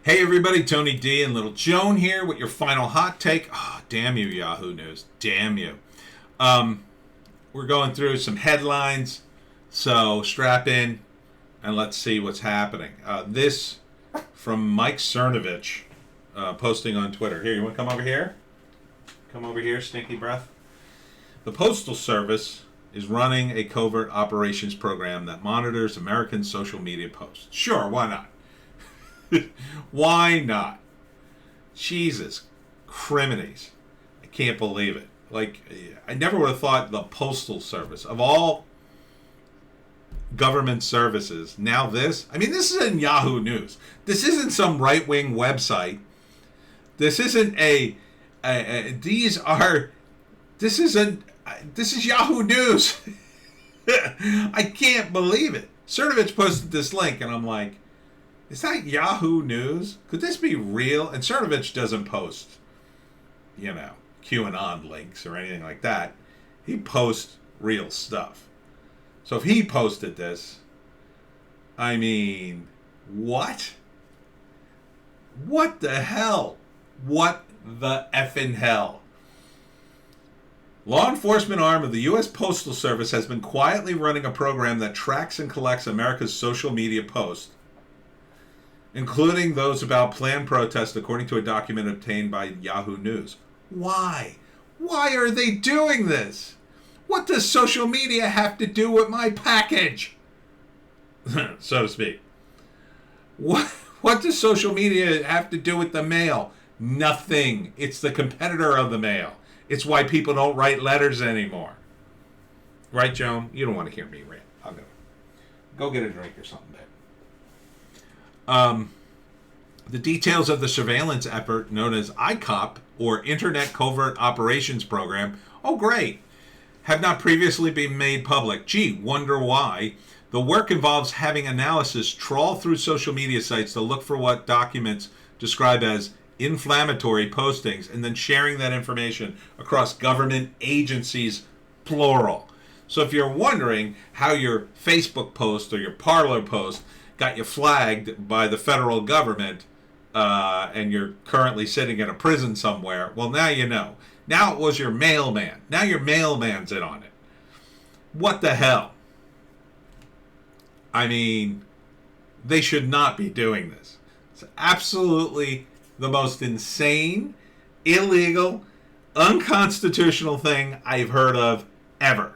Hey everybody, Tony D and Little Joan here with your final hot take. Oh, damn you, Yahoo News. Damn you. We're going through some headlines, so strap in and let's see what's happening. This from Mike Cernovich, posting on Twitter. Here, you want to come over here? Come over here, stinky breath. The Postal Service is running a covert operations program that monitors American social media posts. Sure, why not? Why not? Jesus, criminies. I can't believe it. Like, I never would have thought the Postal Service, of all government services, now this. I mean, this is in Yahoo News. This isn't some right-wing website. This isn't this is Yahoo News. I can't believe it. Cernovich posted this link, and I'm like, is that Yahoo News? Could this be real? And Cernovich doesn't post, QAnon links or anything like that. He posts real stuff. So if he posted this, I mean, what? What the hell? What the effing hell? Law enforcement arm of the U.S. Postal Service has been quietly running a program that tracks and collects America's social media posts, including those about planned protests, according to a document obtained by Yahoo News. Why? Why are they doing this? What does social media have to do with my package? So to speak. What does social media have to do with the mail? Nothing. It's the competitor of the mail. It's why people don't write letters anymore. Right, Joan? You don't want to hear me rant. I'll go get a drink or something, babe. The details of the surveillance effort known as ICOP, or Internet Covert Operations Program, oh great, have not previously been made public. Gee, wonder why. The work involves having analysis trawl through social media sites to look for what documents describe as inflammatory postings and then sharing that information across government agencies, plural. So if you're wondering how your Facebook post or your Parler post got you flagged by the federal government and you're currently sitting in a prison somewhere, well, now you know. Now it was your mailman. Now your mailman's in on it. What the hell? I mean, they should not be doing this. It's absolutely the most insane, illegal, unconstitutional thing I've heard of ever.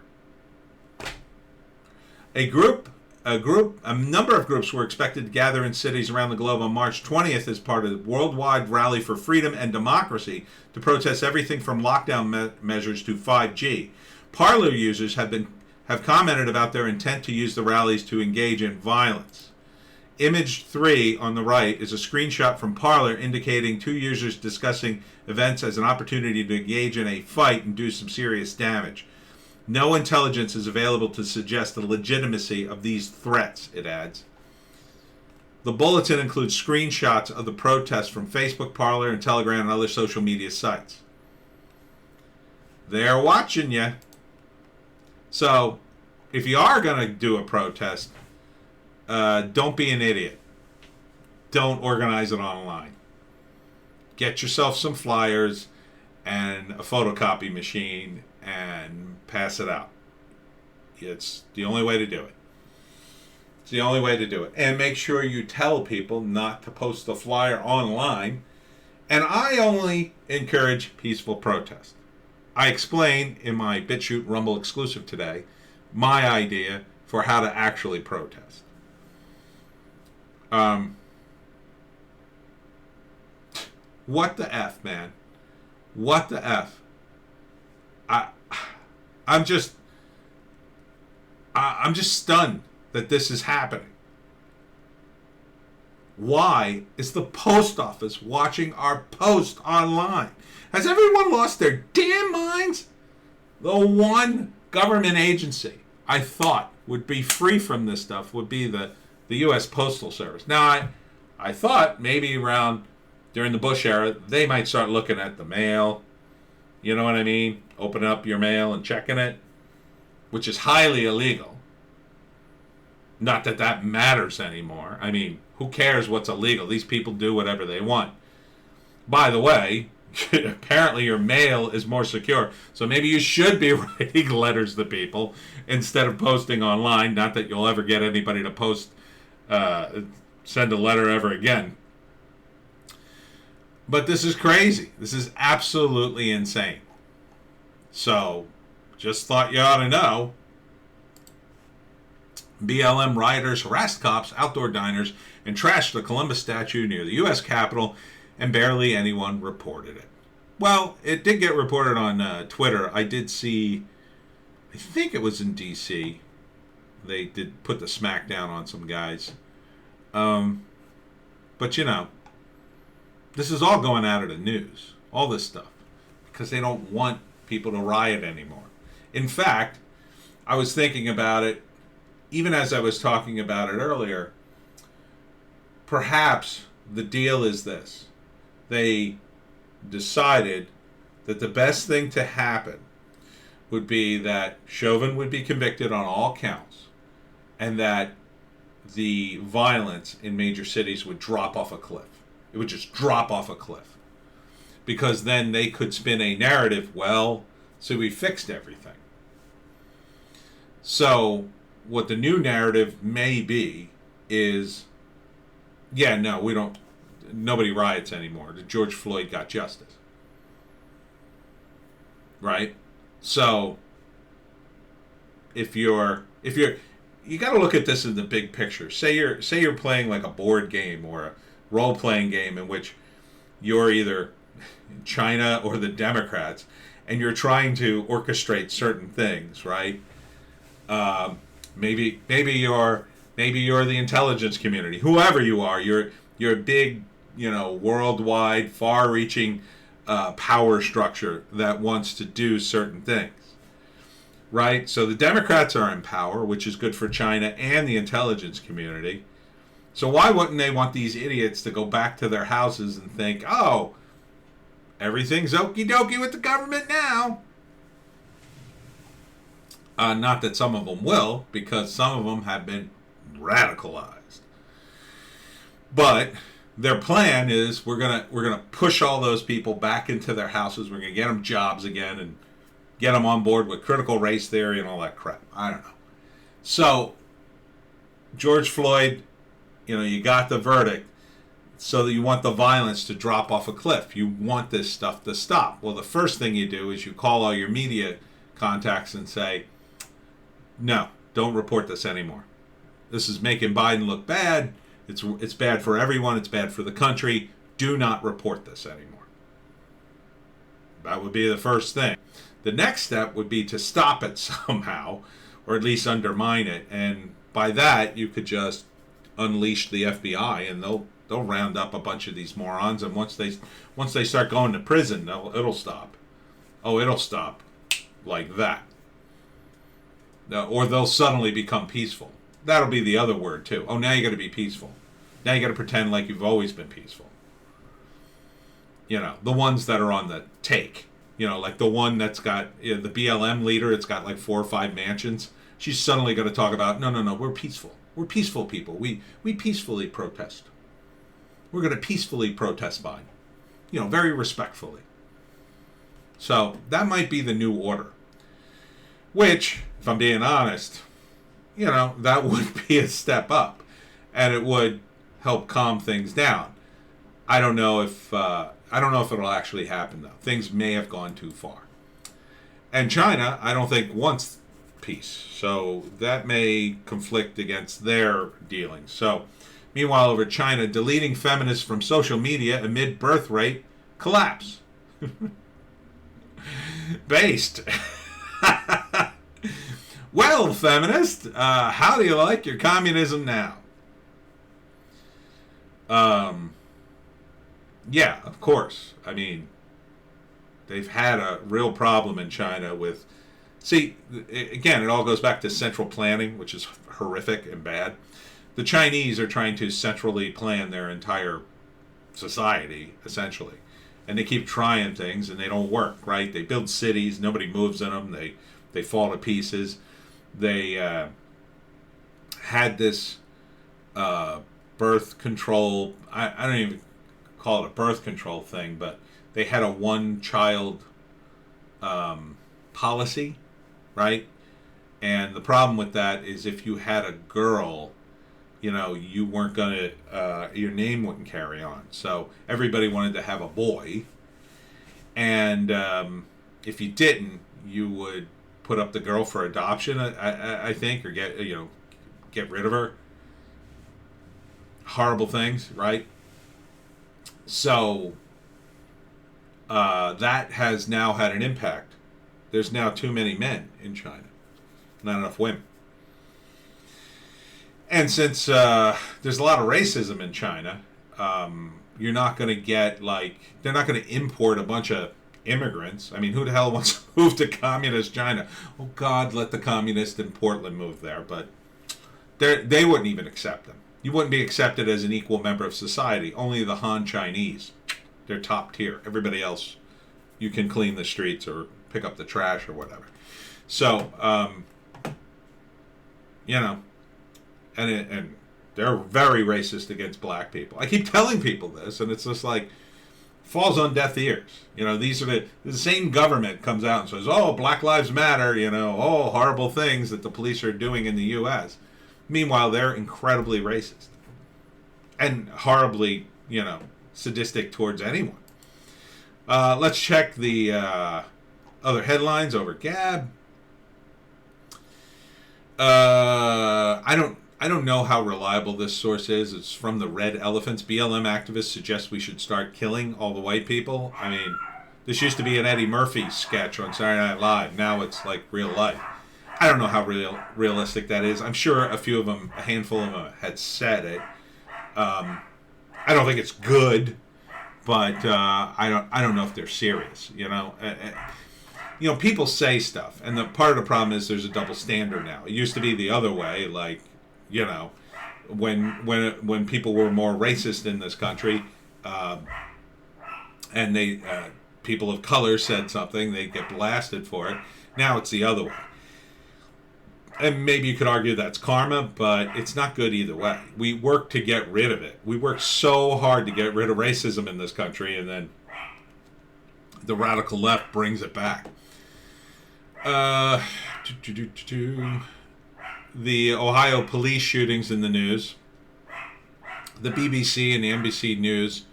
A number of groups were expected to gather in cities around the globe on March 20th as part of the worldwide rally for freedom and democracy to protest everything from lockdown measures to 5G. Parler users have commented about their intent to use the rallies to engage in violence. Image 3 on the right is a screenshot from Parler indicating two users discussing events as an opportunity to engage in a fight and do some serious damage. No intelligence is available to suggest the legitimacy of these threats, it adds. The bulletin includes screenshots of the protests from Facebook, Parler, and Telegram and other social media sites. They're watching you. So, if you are going to do a protest, don't be an idiot. Don't organize it online. Get yourself some flyers and a photocopy machine and pass it out. It's the only way to do it. It's the only way to do it. And make sure you tell people not to post the flyer online. And I only encourage peaceful protest. I explain in my Bitchute Rumble exclusive today my idea for how to actually protest. What the F, man? What the F? I'm just stunned that this is happening. Why is the post office watching our post online? Has everyone lost their damn minds? The one government agency I thought would be free from this stuff would be the U.S. Postal Service. Now, I thought maybe during the Bush era, they might start looking at the mail. You know what I mean? Opening up your mail and checking it, which is highly illegal. Not that that matters anymore. I mean, Who cares what's illegal? These people do whatever they want. By the way, apparently your mail is more secure. So maybe you should be writing letters to people instead of posting online. Not that you'll ever get anybody to send a letter ever again. But this is crazy. This is absolutely insane. So, just thought you ought to know. BLM rioters harassed cops, outdoor diners, and trashed the Columbus statue near the U.S. Capitol, and barely anyone reported it. Well, it did get reported on Twitter. I did see, I think it was in D.C., they did put the smackdown on some guys. But, you know, this is all going out of the news, all this stuff, because they don't want people to riot anymore. In fact, I was thinking about it, even as I was talking about it earlier, perhaps the deal is this. They decided that the best thing to happen would be that Chauvin would be convicted on all counts, and that the violence in major cities would drop off a cliff. It would just drop off a cliff. Because then they could spin a narrative, well, so we fixed everything. So, what the new narrative may be is, yeah, no, nobody riots anymore. George Floyd got justice. Right? So, you got to look at this in the big picture. Say you're playing like a board game or a role-playing game in which you're either China or the Democrats, and you're trying to orchestrate certain things, right? Maybe you're the intelligence community. Whoever you are, you're a big, worldwide, far-reaching power structure that wants to do certain things, right? So the Democrats are in power, which is good for China and the intelligence community. So why wouldn't they want these idiots to go back to their houses and think, oh, everything's okie dokie with the government now? Not that some of them will, because some of them have been radicalized. But their plan is we're gonna push all those people back into their houses. We're gonna get them jobs again and get them on board with critical race theory and all that crap. I don't know. So George Floyd, you got the verdict, so that you want the violence to drop off a cliff. You want this stuff to stop. Well, the first thing you do is you call all your media contacts and say, no, don't report this anymore. This is making Biden look bad. It's bad for everyone. It's bad for the country. Do not report this anymore. That would be the first thing. The next step would be to stop it somehow, or at least undermine it. And by that, you could just unleash the FBI, and they'll round up a bunch of these morons. And once they start going to prison, it'll stop. Oh, it'll stop like that. Or they'll suddenly become peaceful. That'll be the other word too. Oh, now you got to be peaceful. Now you got to pretend like you've always been peaceful. The ones that are on the take. Like the one that's got the BLM leader. It's got like 4 or 5 mansions. She's suddenly going to talk about no. We're peaceful. We're peaceful people. We peacefully protest. We're going to peacefully protest Biden. Very respectfully. So that might be the new order. Which, if I'm being honest, that would be a step up, and it would help calm things down. I don't know if it'll actually happen though. Things may have gone too far. And China, I don't think wants peace, so that may conflict against their dealings. So, meanwhile, over China, deleting feminists from social media amid birth rate collapse. Based. Well, feminist, how do you like your communism now? Yeah, of course. I mean, they've had a real problem in China with... See, again, it all goes back to central planning, which is horrific and bad. The Chinese are trying to centrally plan their entire society, essentially. And they keep trying things, and they don't work, right? They build cities, nobody moves in them, they fall to pieces. They had this birth control. I don't even call it a birth control thing, but they had a one-child policy, right? And the problem with that is if you had a girl, you weren't going to, your name wouldn't carry on. So everybody wanted to have a boy. And if you didn't, you would put up the girl for adoption, I think, or get rid of her. Horrible things, right? So that has now had an impact. There's now too many men in China, not enough women. And since there's a lot of racism in China, you're not going to get, they're not going to import a bunch of immigrants. I mean, who the hell wants to move to communist China? Oh, God, let the communists in Portland move there. But they wouldn't even accept them. You wouldn't be accepted as an equal member of society. Only the Han Chinese. They're top tier. Everybody else, you can clean the streets or pick up the trash or whatever. So, and they're very racist against black people. I keep telling people this, and it's just falls on deaf ears. These are the same government comes out and says, "Oh, Black Lives Matter," oh, horrible things that the police are doing in the U.S. Meanwhile, they're incredibly racist and horribly, sadistic towards anyone. Let's check the other headlines over Gab. I don't know how reliable this source is. It's from the Red Elephants. BLM activists suggest we should start killing all the white people. I mean, this used to be an Eddie Murphy sketch on Saturday Night Live. Now it's real life. I don't know how realistic that is. I'm sure a handful of them had said it. I don't think it's good, but I don't know if they're serious. People say stuff, and the part of the problem is there's a double standard now. It used to be the other way, when people were more racist in this country, and they people of color said something, they'd get blasted for it. Now it's the other way. And maybe you could argue that's karma, but it's not good either way. We work to get rid of it. We work so hard to get rid of racism in this country, and then the radical left brings it back. The Ohio police shootings in the news. The BBC and the NBC News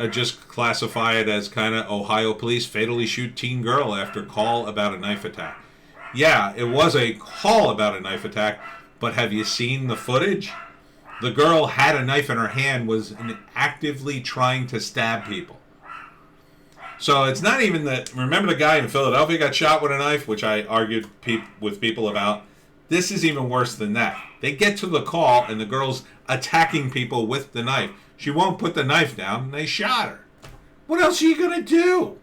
just classify it as kind of Ohio police fatally shoot teen girl after call about a knife attack. Yeah, it was a call about a knife attack, but have you seen the footage? The girl had a knife in her hand, was actively trying to stab people. So it's not even that. Remember the guy in Philadelphia got shot with a knife, which I argued with people about? This is even worse than that. They get to the call, and the girl's attacking people with the knife. She won't put the knife down, and they shot her. What else are you going to do?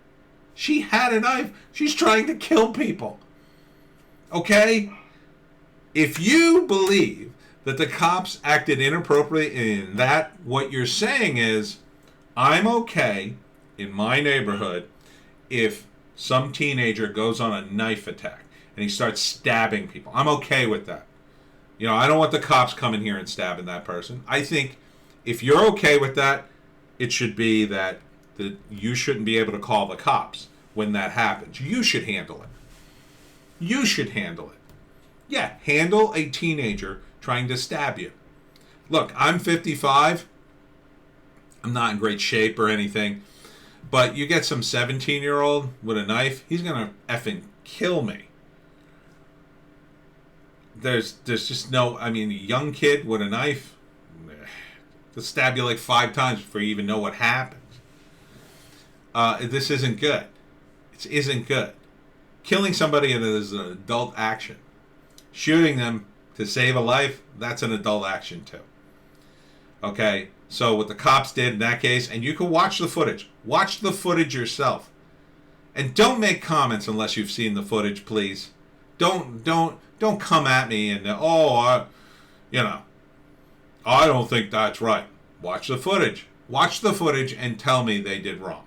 She had a knife. She's trying to kill people. Okay? If you believe that the cops acted inappropriately in that, what you're saying is, I'm okay in my neighborhood if some teenager goes on a knife attack and he starts stabbing people. I'm okay with that. I don't want the cops coming here and stabbing that person. I think if you're okay with that, it should be that you shouldn't be able to call the cops when that happens. You should handle it. You should handle it. Yeah, handle a teenager trying to stab you. Look, I'm 55. I'm not in great shape or anything. But you get some 17-year-old with a knife, he's going to effing kill me. There's just no, a young kid with a knife, they'll stab you 5 times before you even know what happens. This isn't good. It isn't good. Killing somebody is an adult action. Shooting them to save a life, that's an adult action too. Okay, so what the cops did in that case, and you can watch the footage. Watch the footage yourself. And don't make comments unless you've seen the footage, please. Don't come at me and, I don't think that's right. Watch the footage. Watch the footage and tell me they did wrong.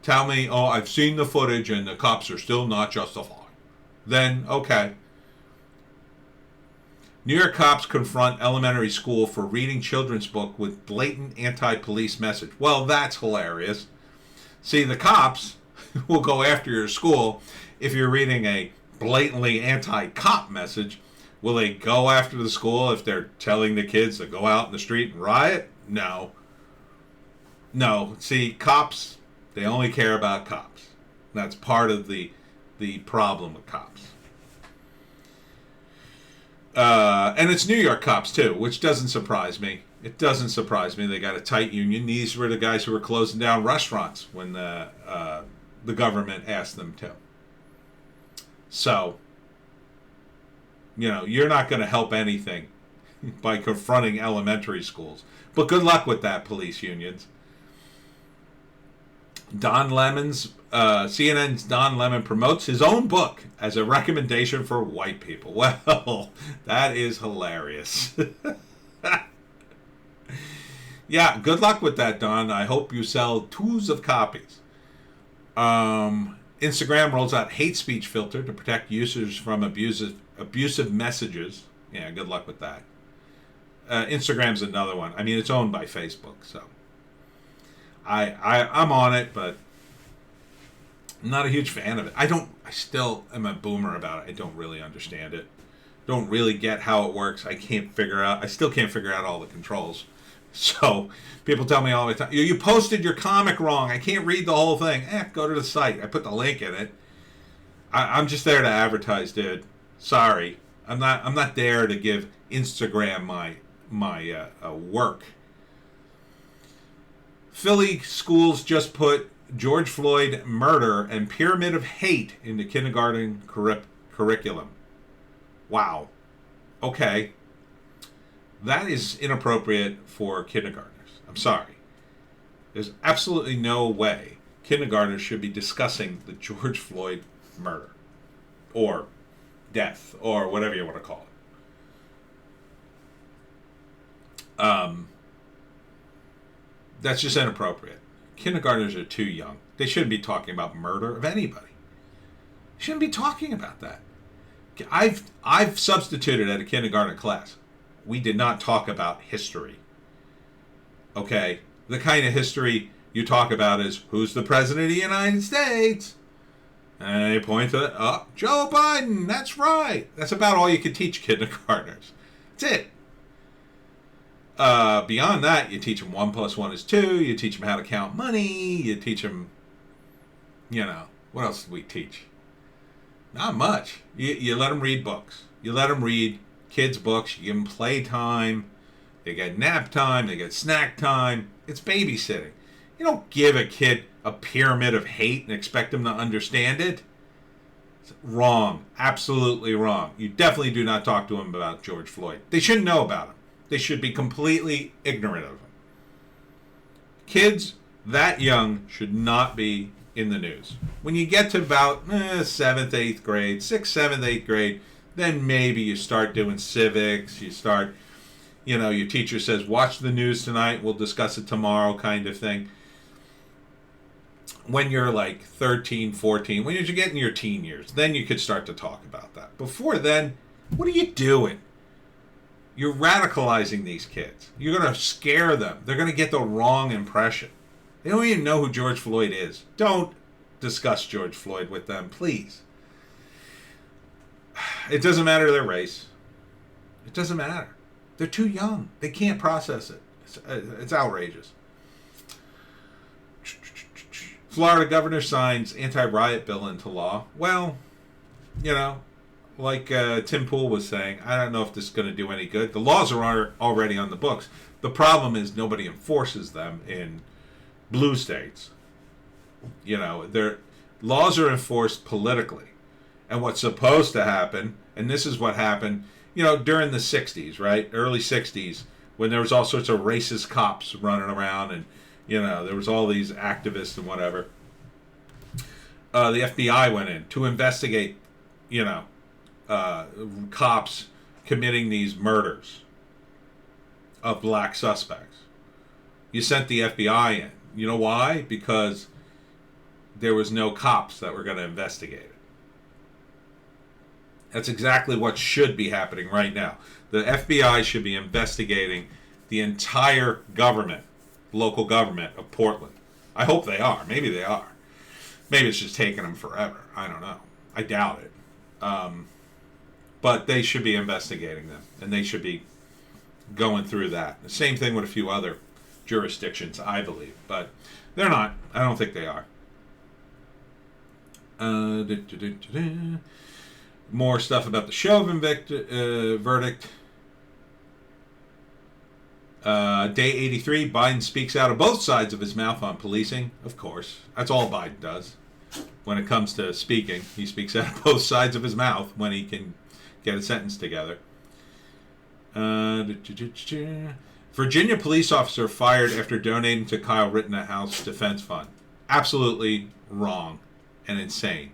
Tell me, I've seen the footage and the cops are still not justified. Then, okay. New York cops confront elementary school for reading children's book with blatant anti-police message. Well, that's hilarious. See, the cops will go after your school if you're reading a blatantly anti-cop message. Will they go after the school if they're telling the kids to go out in the street and riot? No. No. See, cops, they only care about cops. That's part of the problem with cops. And it's New York cops, too, which doesn't surprise me. It doesn't surprise me. They got a tight union. These were the guys who were closing down restaurants when the government asked them to. So, you're not going to help anything by confronting elementary schools. But good luck with that, police unions. CNN's Don Lemon promotes his own book as a recommendation for white people. Well, that is hilarious. Yeah, good luck with that, Don. I hope you sell twos of copies. Instagram rolls out hate speech filter to protect users from abusive messages. Yeah, good luck with that. Instagram's another one. I mean, it's owned by Facebook, so I'm on it, but I'm not a huge fan of it. I still am a boomer about it. I don't really understand it. Don't really get how it works. I still can't figure out all the controls. So people tell me all the time, you posted your comic wrong. I can't read the whole thing. Go to the site. I put the link in it. I'm just there to advertise, dude. Sorry. I'm not there to give Instagram my work. Philly schools just put George Floyd murder and pyramid of hate into kindergarten curriculum. Wow. Okay. That is inappropriate for kindergartners. I'm sorry. There's absolutely no way kindergartners should be discussing the George Floyd murder or death or whatever you want to call it. That's just inappropriate. Kindergartners are too young. They shouldn't be talking about murder of anybody. They shouldn't be talking about that. I've substituted at a kindergarten class. We did not talk about history. Okay? The kind of history you talk about is, who's the president of the United States? And they point to, Joe Biden, that's right. That's about all you can teach kindergartners. That's it. Beyond that, you teach them 1 + 1 is 2. You teach them how to count money. You teach them, what else do we teach? Not much. You let them read books. You let them read kids' books. You give them playtime. They get nap time. They get snack time. It's babysitting. You don't give a kid a pyramid of hate and expect them to understand it. It's wrong. Absolutely wrong. You definitely do not talk to them about George Floyd. They shouldn't know about him. They should be completely ignorant of him. Kids that young should not be in the news. When you get to about 7th, 8th grade, 6th, 7th, 8th grade, then maybe you start doing civics. You start, your teacher says, watch the news tonight. We'll discuss it tomorrow kind of thing. When you're like 13, 14, when you're getting your teen years, then you could start to talk about that. Before then, what are you doing? You're radicalizing these kids. You're going to scare them. They're going to get the wrong impression. They don't even know who George Floyd is. Don't discuss George Floyd with them, please. It doesn't matter their race. It doesn't matter. They're too young. They can't process it. It's outrageous. Florida governor signs anti-riot bill into law. Well, like Tim Pool was saying, I don't know if this is going to do any good. The laws are already on the books. The problem is nobody enforces them in blue states. Their laws are enforced politically. And what's supposed to happen, and this is what happened, during the 60s, right? Early 60s, when there was all sorts of racist cops running around and, there was all these activists and whatever. The FBI went in to investigate, cops committing these murders of black suspects. You sent the FBI in. You know why? Because there was no cops that were going to investigate it. That's exactly what should be happening right now. The FBI should be investigating the entire government, local government of Portland. I hope they are. Maybe they are. Maybe it's just taking them forever. I don't know. I doubt it. But they should be investigating them, and they should be going through that. The same thing with a few other jurisdictions, I believe. But they're not. I don't think they are. More stuff about the Chauvin verdict. Day 83, Biden speaks out of both sides of his mouth on policing. Of course. That's all Biden does. When it comes to speaking, he speaks out of both sides of his mouth when he can get a sentence together. Virginia police officer fired after donating to Kyle Rittenhouse Defense Fund. Absolutely wrong and insane.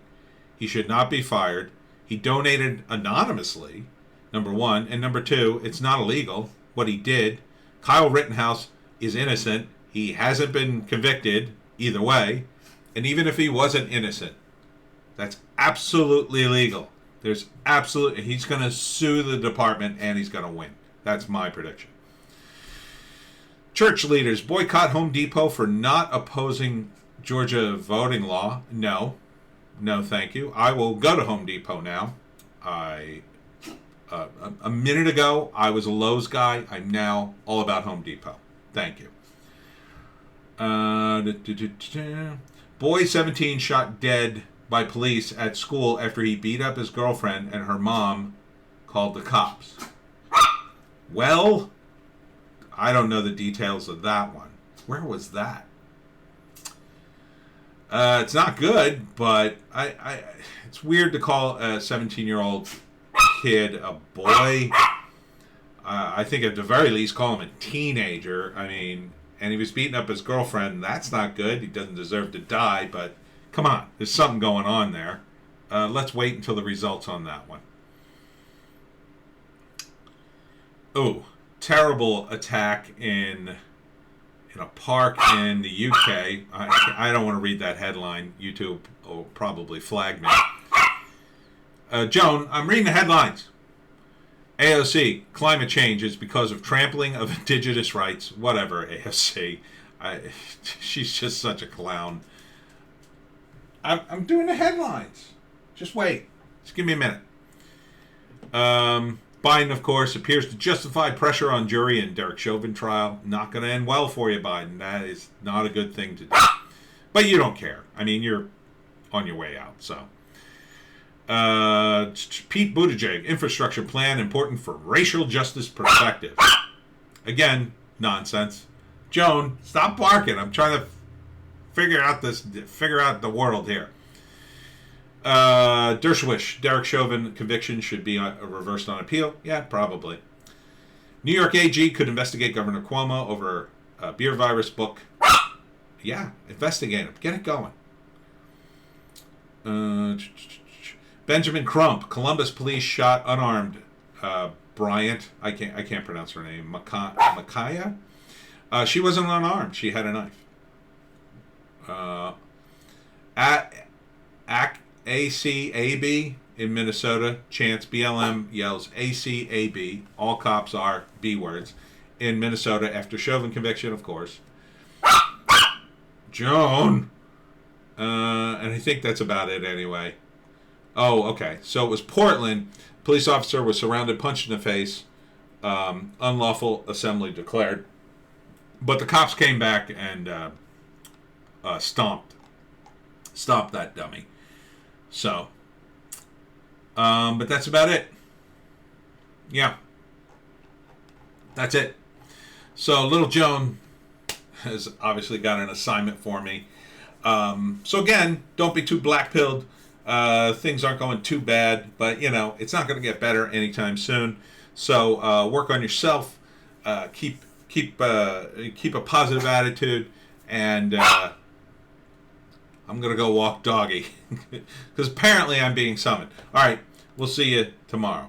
He should not be fired. He donated anonymously, number one. And number two, it's not illegal what he did. Kyle Rittenhouse is innocent. He hasn't been convicted either way. And even if he wasn't innocent, that's absolutely illegal. He's going to sue the department and he's going to win. That's my prediction. Church leaders boycott Home Depot for not opposing Georgia voting law. No, thank you. I will go to Home Depot now. A minute ago, I was a Lowe's guy. I'm now all about Home Depot. Thank you. Boy 17 shot dead by police at school after he beat up his girlfriend and her mom called the cops. Well, I don't know the details of that one. Where was that? It's not good, but it's weird to call a 17-year-old kid a boy. I think at the very least call him a teenager. I mean, and he was beating up his girlfriend. That's not good. He doesn't deserve to die, but come on. There's something going on there. Let's wait until the results on that one. Oh, terrible attack in a park in the UK. I don't want to read that headline. YouTube will probably flag me. Joan, I'm reading the headlines. AOC, climate change is because of trampling of indigenous rights. Whatever, AOC. She's just such a clown. I'm doing the headlines. Just wait. Just give me a minute. Biden, of course, appears to justify pressure on jury in Derek Chauvin trial. Not going to end well for you, Biden. That is not a good thing to do. But you don't care. I mean, you're on your way out, so. Pete Buttigieg, infrastructure plan important for racial justice perspective. Again, nonsense. Joan, stop barking. I'm trying to figure out the world here. Dershowitz, Derek Chauvin conviction should be reversed on appeal. Yeah, probably. New York AG could investigate Governor Cuomo over a beer virus book. Yeah, investigate him. Get it going. Benjamin Crump, Columbus police shot unarmed Bryant. I can't pronounce her name. Micaiah. She wasn't unarmed. She had a knife. ACAB in Minnesota chants BLM yells ACAB. All cops are B words in Minnesota after Chauvin conviction, of course. Joan. And I think that's about it anyway. Oh, okay. So it was Portland. Police officer was surrounded, punched in the face. Unlawful assembly declared. But the cops came back and stomped that dummy. So, but that's about it. Yeah. That's it. So little Joan has obviously got an assignment for me. So again, don't be too black-pilled. Things aren't going too bad, but it's not going to get better anytime soon. So work on yourself. Keep a positive attitude, and I'm going to go walk doggy because apparently I'm being summoned. All right, we'll see you tomorrow.